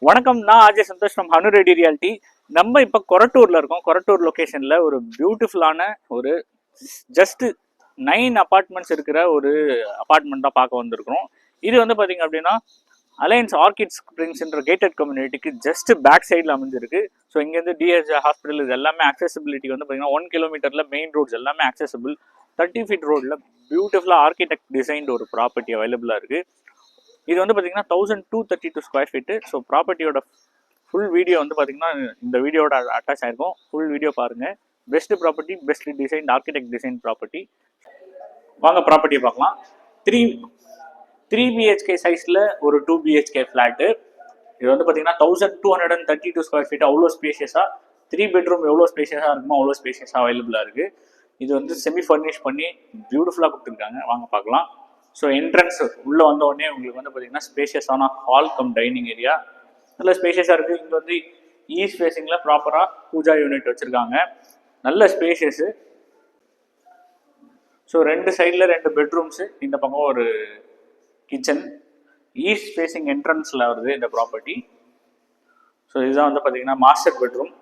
வணக்கம், நான் Ajay Santosh from Hanu Reddy reality. நம்ம இப்போ கொரட்டூர்ல இருக்கோம். கொரட்டூர் லொகேஷன்ல ஒரு பியூட்டிஃபுல்லான ஒரு ஜஸ்ட் 9 அபார்ட்மெண்ட்ஸ் இருக்கிற ஒரு அபார்ட்மெண்ட் தான் பார்க்க வந்திருக்கிறோம். இது வந்து பார்த்தீங்க அப்படின்னா அலையன்ஸ் ஆர்கிட் ஸ்ப்ரிங்ஸ்ன்ற கேட்டட் கம்யூனிட்டிக்கு ஜஸ்ட் பேக் சைடில் அமைஞ்சிருக்கு. ஸோ இங்கேருந்து டிஹெச் ஹாஸ்பிட்டல் இது எல்லாமே அக்சசிபிலிட்டி வந்து பார்த்தீங்கன்னா 1 கிலோமீட்டரில் மெயின் ரோட்ஸ் எல்லாமே அக்சசிபிள். 30 feet ரோடில் பியூட்டிஃபுல்லாக ஆர்கிடெக்ட் டிசைன்டு ஒரு ப்ராப்பர்ட்டி அவைலபிளாக இருக்குது. இது வந்து பார்த்தீங்கன்னா 1232 ஸ்கொயர் ஃபீட்டு. ஸோ ப்ராப்பர்ட்டியோட ஃபுல் வீடியோ வந்து பார்த்தீங்கன்னா இந்த வீடியோட அட்டாச் ஆயிருக்கும். ஃபுல் வீடியோ பாருங்கள். Best property, best design, architect design property. வாங்க ப்ராப்பர்ட்டியை பார்க்கலாம். த்ரீ பிஹெச்கே சைஸில் ஒரு 2 BHK ஃப்ளாட்டு. இது வந்து பார்த்தீங்கன்னா 1232 ஸ்கொயர் ஃபீட். அவ்வளோ ஸ்பேஷியஸாக 3 bedroom எவ்வளோ ஸ்பேஷியஸாக இருக்குமோ அவ்வளோ ஸ்பேஷியஸாக அவைலபிளாக இருக்குது. இது வந்து செமி ஃபர்னிஷ் பண்ணி பியூட்டிஃபுல்லாக கொடுத்துருக்காங்க. வாங்க பார்க்கலாம். ஸோ என்ட்ரன்ஸ் உள்ளே வந்த உடனே உங்களுக்கு வந்து பார்த்தீங்கன்னா ஸ்பேஷியஸான ஹால் கம் டைனிங் ஏரியா நல்ல ஸ்பேஷியஸாக இருக்குது. இங்கே வந்து ஈஸ்ட் ஃபேஸிங்கில் ப்ராப்பராக பூஜா யூனிட் வச்சுருக்காங்க. நல்ல ஸ்பேஷியஸு. ஸோ 2 சைடில் 2 பெட்ரூம்ஸு, இந்த பக்கம் ஒரு கிச்சன். ஈஸ்ட் ஃபேஸிங் என்ட்ரன்ஸில் வருது இந்த ப்ராப்பர்ட்டி. ஸோ இதுதான் வந்து பார்த்தீங்கன்னா மாஸ்டர் பெட்ரூம்.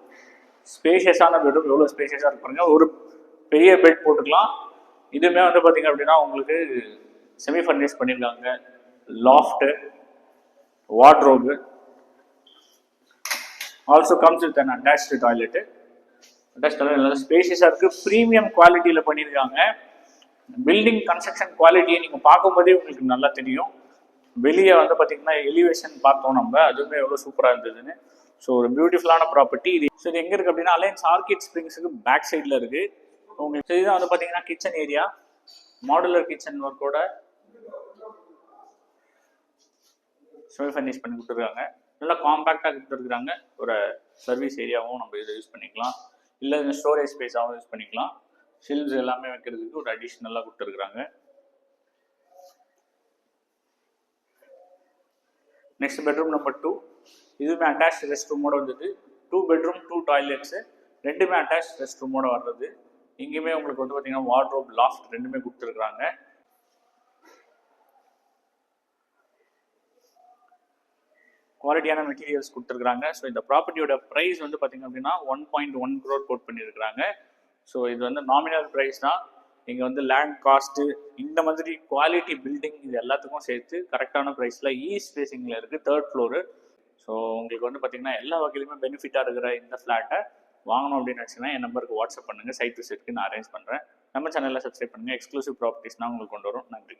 ஸ்பேஷியஸான பெட்ரூம். எவ்வளோ ஸ்பேஷியஸாக இருப்பாங்க. ஒரு பெரிய பெட் போட்டுக்கலாம். இதுவுமே வந்து பார்த்தீங்க அப்படின்னா உங்களுக்கு செமி ஃபர்னிஷ் பண்ணியிருக்காங்க. Loft, wardrobe, also comes with an attached toilet. Attach toilet நல்லா ஸ்பேஷியஸாக இருக்குது. ப்ரீமியம் குவாலிட்டியில் பண்ணியிருக்காங்க. பில்டிங் கன்ஸ்ட்ரக்ஷன் குவாலிட்டியை நீங்கள் பார்க்கும்போதே உங்களுக்கு நல்லா தெரியும். வெளியே வந்து பார்த்தீங்கன்னா எலிவேஷன் பார்த்தோம் நம்ம, அதுவுமே எவ்வளோ சூப்பராக இருந்ததுன்னு. ஸோ ஒரு பியூட்டிஃபுல்லான ப்ராப்பர்ட்டி இது. ஸோ இது எங்கே இருக்குது அப்படின்னா அலையன்ஸ் ஆர்கிட் ஸ்ப்ரிங்ஸுக்கு பேக் சைடில் இருக்குது. உங்களுக்கு இதுதான் வந்து பார்த்தீங்கன்னா கிச்சன் ஏரியா. மாடுலர் கிச்சன் ஒர்க்கோட செமி ஃபர்னிஷ் பண்ணி கொடுத்துருக்காங்க. நல்லா காம்பேக்டாக கொடுத்துருக்குறாங்க. ஒரு சர்வீஸ் ஏரியாவும் நம்ம இதை யூஸ் பண்ணிக்கலாம், இல்லை ஸ்டோரேஜ் ஸ்பேஸாகவும் யூஸ் பண்ணிக்கலாம். ஷெல்வ்ஸ் எல்லாமே வைக்கிறதுக்கு ஒரு அடிஷ்னலாக கொடுத்துருக்குறாங்க. Next bedroom number 2. இதுவுமே அட்டாச் ரெஸ்ட் ரூமோட வந்தது. 2 bedroom 2 டாய்லெட்ஸு, ரெண்டுமே அட்டாச் ரெஸ்ட் ரூமோட வர்றது. இங்கேயுமே உங்களுக்கு வந்து பார்த்தீங்கன்னா வார்ட்ரோப், லாஃப்ட் ரெண்டுமே கொடுத்துருக்குறாங்க. குவாலிட்டியான மெட்டீரியல்ஸ் கொடுத்துருக்காங்க. ஸோ இந்த ப்ராப்பர்ட்டியோட ப்ரைஸ் வந்து பார்த்தீங்க அப்படின்னா 1.1 crore கோட் பண்ணியிருக்கிறாங்க. ஸோ இது வந்து நாமினல் ப்ரைஸ் தான். இங்கே வந்து லேண்ட் காஸ்ட்டு, இந்த மாதிரி குவாலிட்டி பில்டிங், இது எல்லாத்துக்கும் சேர்த்து கரெக்டான ப்ரைஸில் ஈஸ்ட் ஃபேஸிங்கில் இருக்குது, 3rd floor. ஸோ உங்களுக்கு வந்து பார்த்தீங்கன்னா எல்லா வகையிலுமே பெனிஃபிட்டாக இருக்கிற இந்த ஃப்ளாட்டை வாங்கணும் அப்படின்னு நினச்சிங்கன்னா என் நம்பருக்கு வாட்ஸ்அப் பண்ணுங்கள். சைட் விசிட்க்கு நான் அரேஞ்ச் பண்ணுறேன். நம்ம சேனலில் சப்ஸ்கிரைப் பண்ணுங்கள். எக்ஸ்க்ளூசிவ் ப்ராப்பர்ட்டிஸ்னால் உங்களுக்கு கொண்டு வரும். நன்றி.